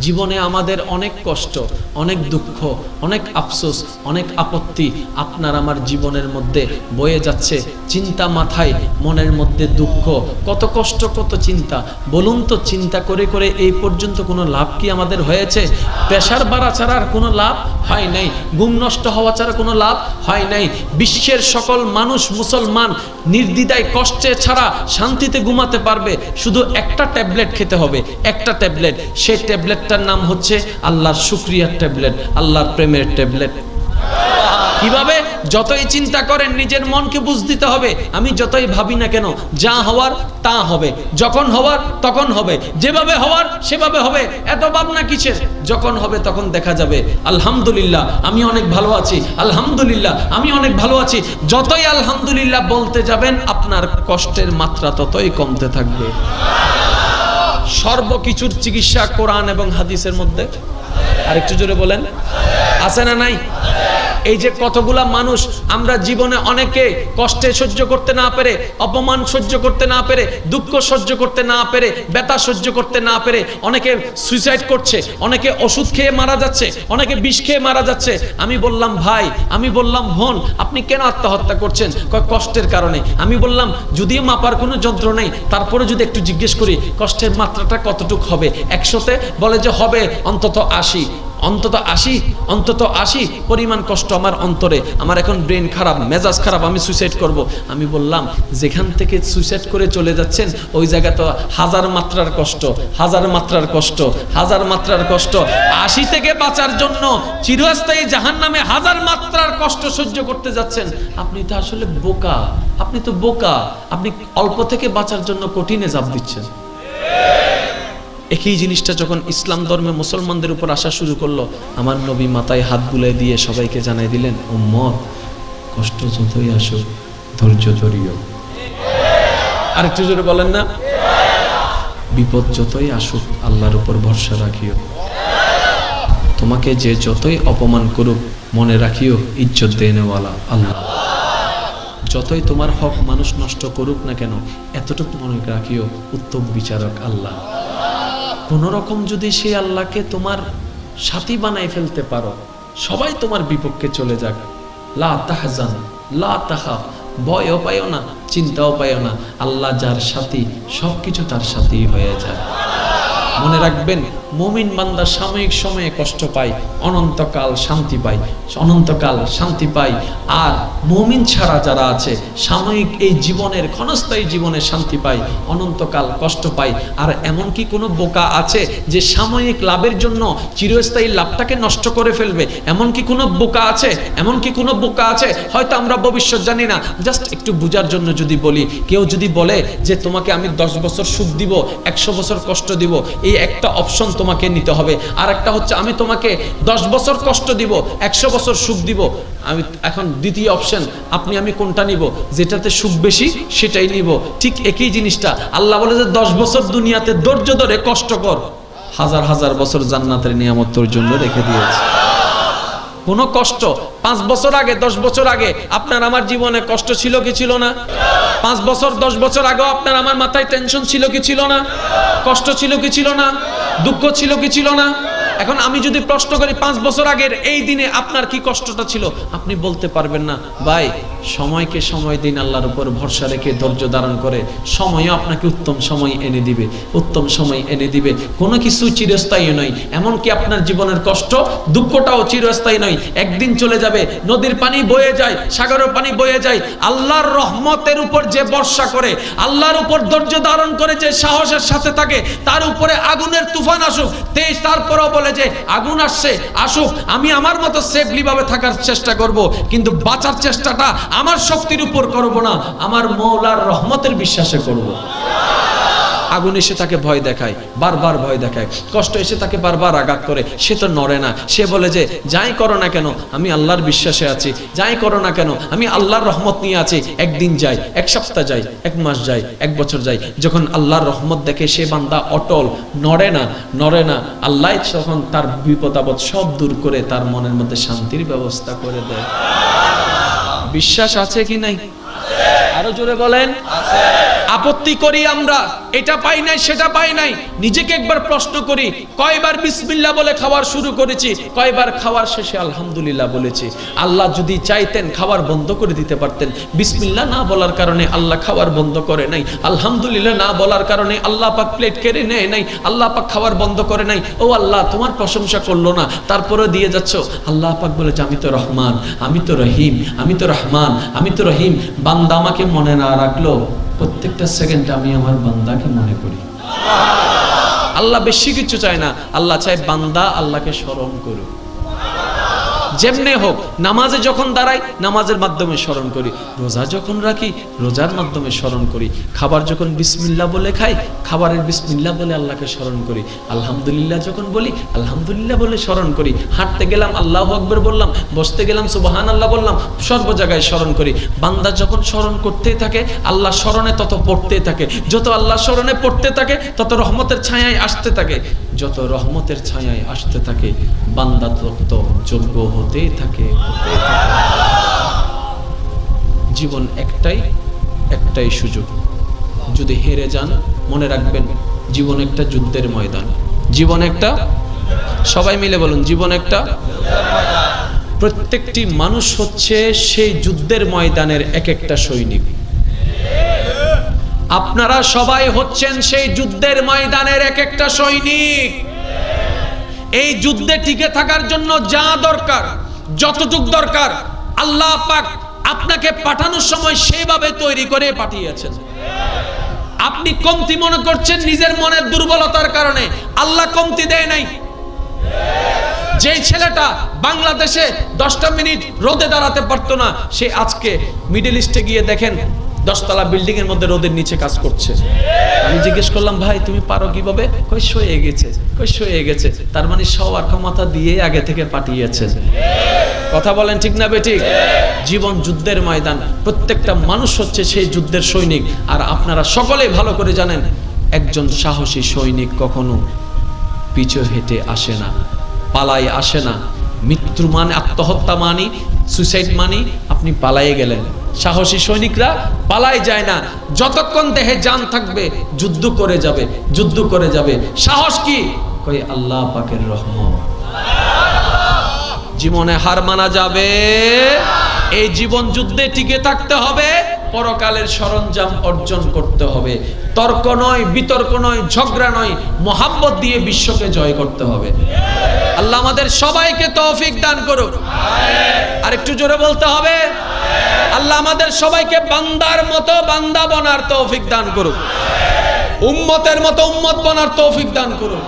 জীবনে আমাদের অনেক কষ্ট, অনেক দুঃখ, অনেক আফসোস, অনেক আপত্তি আপনার আমার জীবনের মধ্যে বয়ে যাচ্ছে। চিন্তা মাথায়, মনের মধ্যে দুঃখ, কত কষ্ট, কত চিন্তা। বলুন তো, চিন্তা করে করে এই পর্যন্ত কোনো লাভ কি আমাদের হয়েছে? প্রেশার বাড়া ছাড়া আর কোনো লাভ হয় নাই, ঘুম নষ্ট হওয়া ছাড়া কোনো লাভ হয় নাই। বিশ্বের সকল মানুষ মুসলমান নির্দ্বিধায় কষ্টে ছাড়া শান্তিতে ঘুমাতে পারবে, শুধু একটা ট্যাবলেট খেতে হবে, একটা ট্যাবলেট। সেই ট্যাবলেটটার নাম হচ্ছে আল্লাহর শুকরিয়ার ট্যাবলেট, আল্লাহর প্রেমের ট্যাবলেট। কিভাবে? যতই চিন্তা করেন নিজের মনকে বুঝ দিতে হবে। আমি যতই ভাবি না কেন, যা হওয়ার তা হবে, যখন হওয়ার তখন হবে, যেভাবে হওয়ার সেভাবে হবে। এত ভাবনা কিসের? যখন হবে তখন দেখা যাবে। আলহামদুলিল্লাহ আমি অনেক ভালো আছি, আলহামদুলিল্লাহ আমি অনেক ভালো আছি। যতই আলহামদুলিল্লাহ বলতে যাবেন আপনার কষ্টের মাত্রা ততই কমতে থাকবে। সর্বকিছুর চিকিৎসা কোরআন এবং হাদিসের মধ্যে। আরেকটু জোরে বলেন, আছে না নাই? এই যে কতগুলা মানুষ আমরা জীবনে অনেকে কষ্টে সহ্য করতে না পেরে, অপমান সহ্য করতে না পেরে, দুঃখ সহ্য করতে না পেরে, ব্যথা সহ্য করতে না পেরে অনেকে সুইসাইড করছে, অনেকে ওষুধ খেয়ে মারা যাচ্ছে, অনেকে বিষ খেয়ে মারা যাচ্ছে। আমি বললাম ভাই, আমি বললাম বোন, আপনি কেন আত্মহত্যা করছেন? কষ্টের কারণে। আমি বললাম যদিও মাপার কোনো যন্ত্র নেই, তারপরে যদি একটু জিজ্ঞেস করি কষ্টের মাত্রাটা কতটুক হবে 100-তে, বলে যে হবে অন্তত 80, অন্তত 80 পরিমাণ কষ্ট আমার অন্তরে। আমার এখন ব্রেন খারাপ, মেজাজ খারাপ, আমি সুইসাইড করব। আমি বললাম যেখান থেকে সুইসাইড করে চলে যাচ্ছেন ওই জায়গা তো হাজার মাত্রার কষ্ট, হাজার মাত্রার কষ্ট, হাজার মাত্রার কষ্ট। 80 থেকে বাঁচার জন্য চিরস্থায়ী জাহান্নামে হাজার মাত্রার কষ্ট সহ্য করতে যাচ্ছেন। আপনি তো আসলে বোকা, আপনি তো বোকা। আপনি অল্প থেকে বাঁচার জন্য কঠিনে চাপ দিচ্ছেন। একই জিনিসটা যখন ইসলাম ধর্মে মুসলমানদের উপর আসা শুরু করলো, আমার নবী মাথায় হাত বুলিয়ে দিয়ে সবাইকে জানাই দিলেন, উম্মত কষ্ট যতই আসুক ধৈর্য ধরিও। আরেকটু জোরে বলেন না, বিপদ যতই আসুক আল্লাহর উপর ভরসা রাখিও। তোমাকে যে যতই অপমান করুক মনে রাখিও ইজ্জত দেনেওয়ালা আল্লাহ। যতই তোমার হক মানুষ নষ্ট করুক না কেন এতটুকু মনে রাখিও উত্তম বিচারক আল্লাহ। কোন রকম যদি সেই আল্লাহকে তোমার সাথী বানাই ফেলতে পারো, সবাই তোমার বিপক্ষে চলে যাক, লা তাহজান লা তাখাফ, ভয়ও পাইও না, চিন্তাও পাইও না। আল্লাহ যার সাথী সবকিছু তার সাথেই হয়ে যায়। মনে রাখবেন, মুমিন বান্দা সাময়িক সময়ে কষ্ট পায়, অনন্তকাল শান্তি পায়, অনন্তকাল শান্তি পায়। আর মুমিন ছাড়া যারা আছে সাময়িক এই জীবনের ক্ষণস্থায়ী জীবনে শান্তি পায়, অনন্তকাল কষ্ট পায়। আর এমন কি কোনো বোকা আছে যে সাময়িক লাভের জন্য চিরস্থায়ী লাভটাকে নষ্ট করে ফেলবে? এমন কি কোনো বোকা আছে? এমন কি কোনো বোকা আছে? হয়তো আমরা ভবিষ্যৎ জানি না, জাস্ট একটু বুঝার জন্য যদি বলি, কেউ যদি বলে যে তোমাকে আমি 10 বছর সুখ দিব, 100 বছর কষ্ট দিব, এই একটা অপশন তোমাকে নিতে হবে। আর একটা হচ্ছে আমি তোমাকে 10 বছর কষ্ট দিব, 100 বছর সুখ দিব। আমি এখন দ্বিতীয় অপশন, আপনি আমি কোনটা নিব? যেটাতে সুখ বেশি সেটাই নিব। ঠিক একই জিনিসটা আল্লাহ বলে যে 10 বছর দুনিয়াতে ধৈর্য ধরে কষ্ট কর, হাজার হাজার বছর জান্নাতের নিয়ামত তোর জন্য রেখে দিয়েছে। কোনো কষ্ট 5 বছর আগে 10 বছর আগে আপনার আমার জীবনে কষ্ট ছিল কি ছিল না? 5 বছর 10 বছর আগেও আপনার আমার মাথায় টেনশন ছিল কি ছিল না? কষ্ট ছিল কি ছিল না? দুঃখ ছিল কি ছিল না? এখন আমি যদি প্রশ্ন করি 5 বছর আগের এই দিনে আপনার কি কষ্টটা ছিল, আপনি বলতে পারবেন না। ভাই, সময়কে সময় দিন, আল্লাহর উপর ভরসা রেখে ধৈর্য ধারণ করে সময়ও আপনাকে উত্তম সময় এনে দিবে, উত্তম সময় এনে দিবে। কোনো কিছু চিরস্থায়ী নয়, এমনকি আপনার জীবনের কষ্ট দুঃখটাও চিরস্থায়ী নয়, একদিন চলে যাবে। নদীর পানি বয়ে যায়, সাগরের পানি বয়ে যায়। আল্লাহর রহমতের উপর যে ভরসা করে, আল্লাহর উপর ধৈর্য ধারণ করে যে সাহসের সাথে থাকে, তার উপরে আগুনের তুফান আসুক, তারপরেও বলে যে আগুন আসছে আসুক, আমি আমার মতো সেফলি ভাবে থাকার চেষ্টা করব, কিন্তু বাঁচার চেষ্টাটা আমার শক্তির উপর করব না, আমার মওলার রহমতের বিশ্বাসে করব। আগুন এসে তাকে ভয় দেখায়, বারবার ভয় দেখায়, কষ্ট এসে তাকে বারবার আঘাত করে, সে তো নড়ে না। সে বলে যে যাই করো না কেন আমি আল্লাহর বিশ্বাসে আছি, যাই করো না কেন আমি আল্লাহর রহমত নিয়ে আছি। একদিন যায়, এক সপ্তাহ যায়, এক মাস যায়, এক বছর যায়, যখন আল্লাহর রহমত দেখে সে বান্দা অটল, নড়ে না, আল্লাহ তখন তার বিপদ আপদ সব দূর করে তার মনের মধ্যে শান্তির ব্যবস্থা করে দেয়। বিশ্বাস আছে কি নাই? আর আরো জোরে বলেন আছে। আপত্তি করি আমরা, এটা পাই নাই সেটা পাই নাই। নিজেকে একবার প্রশ্ন করি, কয়বার বিসমিল্লাহ বলে খাবার শুরু করেছি, কয়বার খাওয়ার শেষে আলহামদুলিল্লাহ বলেছি। আল্লাহ যদি চাইতেন খাবার বন্ধ করে দিতে পারতেন। বিসমিল্লাহ না বলার কারণে আল্লাহ খাবার বন্ধ করে নাই, আলহামদুলিল্লাহ না বলার কারণে আল্লাহ পাক প্লেট কেড়ে নেয় নাই, আল্লাহ পাক খাবার বন্ধ করে নাই। ও আল্লাহ, তোমার প্রশংসা করলো না, তারপরে দিয়ে যাচ্ছ। আল্লাহ পাক বলেছে, আমি তো রহমান, আমি তো রহিম, আমি তো রহমান, আমি তো রহিম। বান্দা আমাকে মনে না রাখলো, প্রত্যেকটা সেকেন্ডে আমি আমার বান্দাকে মনে করি। আল্লাহ বেশি কিছু চায় না, আল্লাহ চায় বান্দা আল্লাহকে স্মরণ করুক। যেমনে হোক, নামাজে যখন দাঁড়াই নামাজের মাধ্যমে স্মরণ করি, রোজা যখন রাখি রোজার মাধ্যমে স্মরণ করি, খাবার যখন বিসমিল্লাহ বলে খাই খাবারের বিসমিল্লাহ বলে আল্লাহকে স্মরণ করি, আলহামদুলিল্লাহ যখন বলি আলহামদুলিল্লাহ বলে স্মরণ করি, হাঁটতে গেলাম আল্লাহু আকবার বললাম, বসতে গেলাম সুবহানাল্লাহ বললাম, সর্ব জায়গায় স্মরণ করি। বান্দা যখন স্মরণ করতেই থাকে আল্লাহ স্মরণে তত পড়তেই থাকে, যত আল্লাহ স্মরণে পড়তে থাকে তত রহমতের ছায়ায় আসতে থাকে, যত রহমতের ছায়ায় আসতে থাকে বান্দা তত যোগ্য হতেই থাকে। জীবন একটাই সুযোগ, যদি হেরে যান মনে রাখবেন জীবন একটা যুদ্ধের ময়দান। জীবন একটা, সবাই মিলে বলুন, জীবন একটা। প্রত্যেকটি মানুষ হচ্ছে সেই যুদ্ধের ময়দানের এক একটা সৈনিক। আপনারা সবাই হচ্ছেন সেই যুদ্ধের ময়দানের এক একটা সৈনিক। এই যুদ্ধে টিকে থাকার জন্য যা দরকার, যতটুকু দরকার আল্লাহ পাক আপনাকে পাঠানোর সময় সেভাবে তৈরি করে পাঠিয়েছেন। আপনি কমতি মনে করছেন নিজের মনের দুর্বলতার কারণে, আল্লাহ কমতি দেয় নাই। যেই ছেলেটা বাংলাদেশে 10টা মিনিট রোদে দাঁড়াতে পারতো না, সে আজকে মিডল ইস্টে গিয়ে দেখেন 10তলা বিল্ডিং এর মধ্যে রোদের নিচে কাজ করছে। আমি জিজ্ঞেস করলাম, ভাই তুমি পারো কিভাবে? কই সয়ে গেছে। তার মানে সবার ক্ষমতা দিয়ে আগে থেকে পাঠিয়েছে। কথা বলেন ঠিক না বেঠিক? জীবন যুদ্ধের ময়দান, প্রত্যেকটা মানুষ হচ্ছে সেই যুদ্ধের সৈনিক। আর আপনারা সকলেই ভালো করে জানেন, একজন সাহসী সৈনিক কখনো পিছু হেঁটে আসে না, পালায় আসে না। মৃত্যু মানে, আত্মহত্যা মানি, সুইসাইড মানি আপনি পালায়ে গেলেন। সাহসী সৈনিকরা পালায় যায় না, যতক্ষণ দেহে জান থাকবে যুদ্ধ করে যাবে। সাহস কি? কই আল্লাহ পাকের রহমত। জীবনে হার মানা যাবে। এই জীবন যুদ্ধে টিকে থাকতে হবে, পরকালের সরঞ্জাম অর্জন করতে হবে। তর্ক নয়, বিতর্ক নয়, ঝগড়া নয়, মোহাব্বত দিয়ে বিশ্বকে জয় করতে হবে। আল্লাহ আমাদের সবাইকে তৌফিক দান করুক। আর একটু জোরে বলতে হবে, আল্লাহ আমাদের সবাইকে বান্দার মতো বান্দা বনার তৌফিক দান করুক, উম্মতের মতো উম্মত বনার তৌফিক দান করুক।